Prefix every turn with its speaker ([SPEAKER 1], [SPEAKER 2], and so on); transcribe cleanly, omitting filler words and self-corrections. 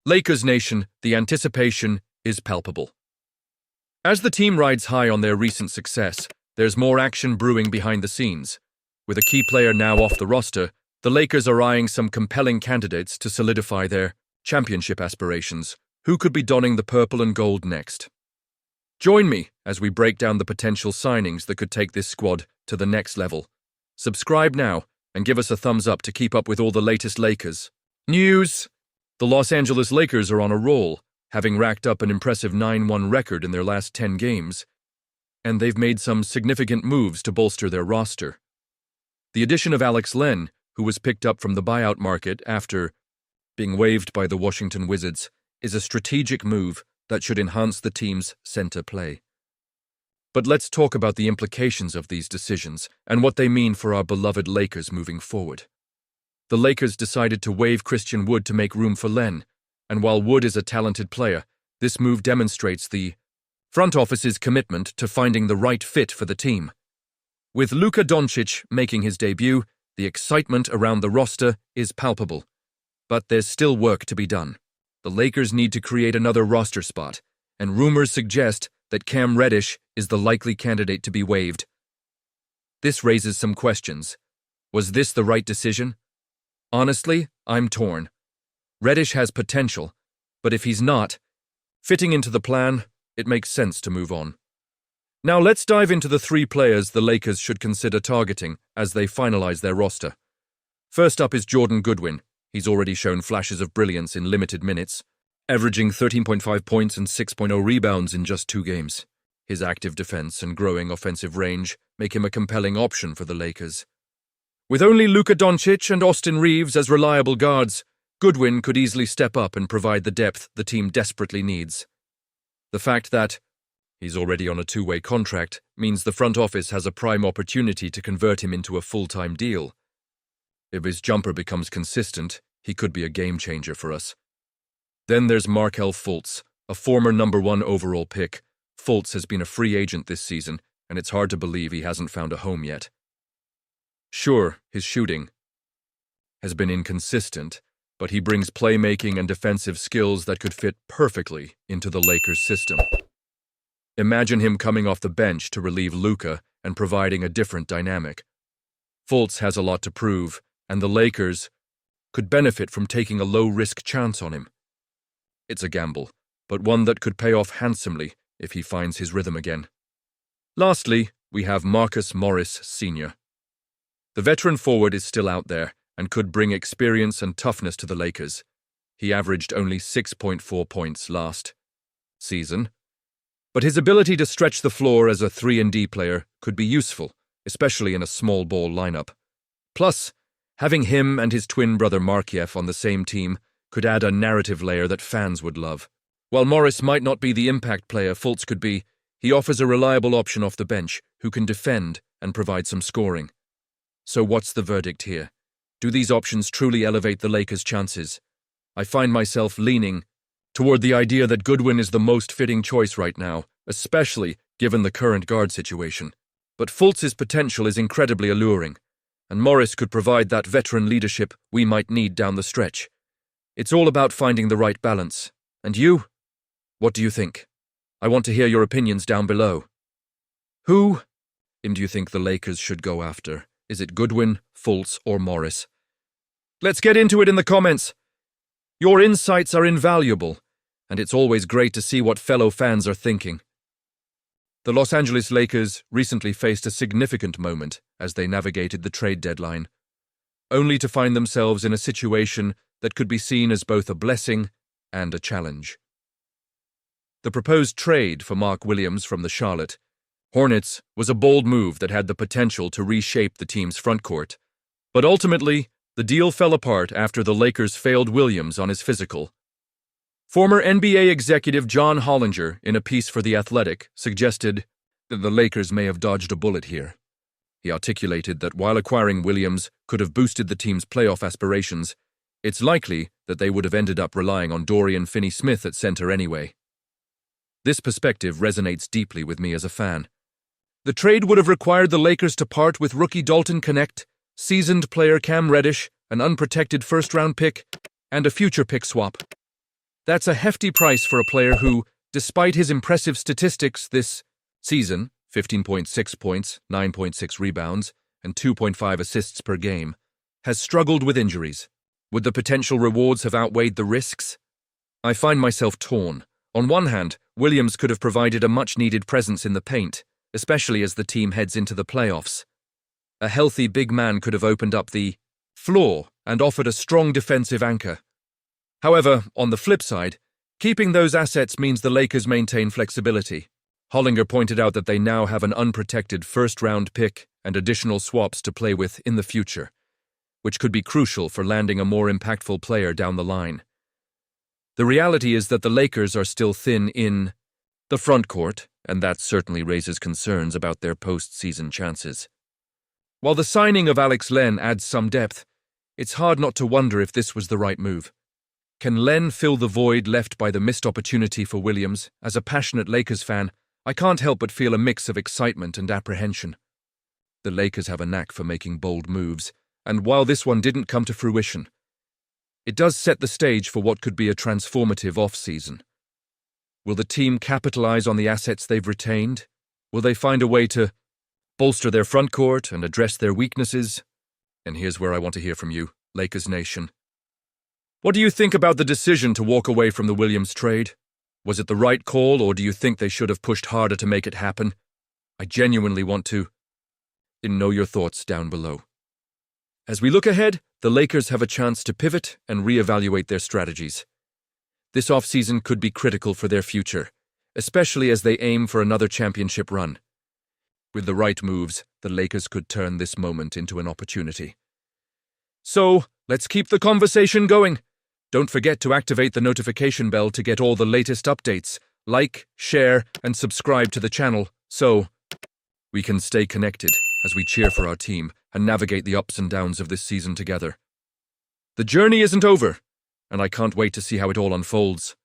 [SPEAKER 1] Lakers Nation, the anticipation is palpable. As the team rides high on their recent success, there's more action brewing behind the scenes. With a key player now off the roster, the Lakers are eyeing some compelling candidates to solidify their championship aspirations. Who could be donning the purple and gold next? Join me as we break down the potential signings that could take this squad to the next level. Subscribe now and give us a thumbs up to keep up with all the latest Lakers news. The Los Angeles Lakers are on a roll, having racked up an impressive 9-1 record in their last 10 games, and they've made some significant moves to bolster their roster. The addition of Alex Len, who was picked up from the buyout market after being waived by the Washington Wizards, is a strategic move that should enhance the team's center play. But let's talk about the implications of these decisions and what they mean for our beloved Lakers moving forward. The Lakers decided to waive Christian Wood to make room for Len, and while Wood is a talented player, this move demonstrates the front office's commitment to finding the right fit for the team. With Luka Doncic making his debut, the excitement around the roster is palpable. But there's still work to be done. The Lakers need to create another roster spot, and rumors suggest that Cam Reddish is the likely candidate to be waived. This raises some questions. Was this the right decision? Honestly, I'm torn. Reddish has potential, but if he's not fitting into the plan, it makes sense to move on. Now let's dive into the 3 players the Lakers should consider targeting as they finalize their roster. First up is Jordan Goodwin. He's already shown flashes of brilliance in limited minutes, averaging 13.5 points and 6.0 rebounds in just 2 games. His active defense and growing offensive range make him a compelling option for the Lakers. With only Luka Doncic and Austin Reeves as reliable guards, Goodwin could easily step up and provide the depth the team desperately needs. The fact that he's already on a 2-way contract means the front office has a prime opportunity to convert him into a full-time deal. If his jumper becomes consistent, he could be a game-changer for us. Then there's Markelle Fultz, a former number 1 overall pick. Fultz has been a free agent this season, and it's hard to believe he hasn't found a home yet. Sure, his shooting has been inconsistent, but he brings playmaking and defensive skills that could fit perfectly into the Lakers' system. Imagine him coming off the bench to relieve Luka and providing a different dynamic. Fultz has a lot to prove, and the Lakers could benefit from taking a low-risk chance on him. It's a gamble, but one that could pay off handsomely if he finds his rhythm again. Lastly, we have Marcus Morris Sr. The veteran forward is still out there and could bring experience and toughness to the Lakers. He averaged only 6.4 points last season, but his ability to stretch the floor as a 3-and-D player could be useful, especially in a small ball lineup. Plus, having him and his twin brother Markieff on the same team could add a narrative layer that fans would love. While Morris might not be the impact player Fultz could be, he offers a reliable option off the bench who can defend and provide some scoring. So what's the verdict here? Do these options truly elevate the Lakers' chances? I find myself leaning toward the idea that Goodwin is the most fitting choice right now, especially given the current guard situation. But Fultz's potential is incredibly alluring, and Morris could provide that veteran leadership we might need down the stretch. It's all about finding the right balance. And you? What do you think? I want to hear your opinions down below. Who do you think the Lakers should go after? Is it Goodwin, Fultz, or Morris? Let's get into it in the comments. Your insights are invaluable, and it's always great to see what fellow fans are thinking. The Los Angeles Lakers recently faced a significant moment as they navigated the trade deadline, only to find themselves in a situation that could be seen as both a blessing and a challenge. The proposed trade for Mark Williams from the Charlotte Hornets was a bold move that had the potential to reshape the team's frontcourt, but ultimately, the deal fell apart after the Lakers failed Williams on his physical. Former NBA executive John Hollinger, in a piece for The Athletic, suggested that the Lakers may have dodged a bullet here. He articulated that while acquiring Williams could have boosted the team's playoff aspirations, it's likely that they would have ended up relying on Dorian Finney-Smith at center anyway. This perspective resonates deeply with me as a fan. The trade would have required the Lakers to part with rookie Dalton Knecht, seasoned player Cam Reddish, an unprotected first-round pick, and a future pick swap. That's a hefty price for a player who, despite his impressive statistics this season, 15.6 points, 9.6 rebounds, and 2.5 assists per game, has struggled with injuries. Would the potential rewards have outweighed the risks? I find myself torn. On one hand, Williams could have provided a much-needed presence in the paint, especially as the team heads into the playoffs. A healthy big man could have opened up the floor and offered a strong defensive anchor. However, on the flip side, keeping those assets means the Lakers maintain flexibility. Hollinger pointed out that they now have an unprotected first-round pick and additional swaps to play with in the future, which could be crucial for landing a more impactful player down the line. The reality is that the Lakers are still thin in the front court, and that certainly raises concerns about their postseason chances. While the signing of Alex Len adds some depth, it's hard not to wonder if this was the right move. Can Len fill the void left by the missed opportunity for Williams? As a passionate Lakers fan, I can't help but feel a mix of excitement and apprehension. The Lakers have a knack for making bold moves, and while this one didn't come to fruition, it does set the stage for what could be a transformative off-season. Will the team capitalize on the assets they've retained? Will they find a way to bolster their front court and address their weaknesses? And here's where I want to hear from you, Lakers Nation. What do you think about the decision to walk away from the Williams trade? Was it the right call, or do you think they should have pushed harder to make it happen? I genuinely want to know your thoughts down below. As we look ahead, the Lakers have a chance to pivot and reevaluate their strategies. This offseason could be critical for their future, especially as they aim for another championship run. With the right moves, the Lakers could turn this moment into an opportunity. So, let's keep the conversation going. Don't forget to activate the notification bell to get all the latest updates. Like, share, and subscribe to the channel so we can stay connected as we cheer for our team and navigate the ups and downs of this season together. The journey isn't over, and I can't wait to see how it all unfolds.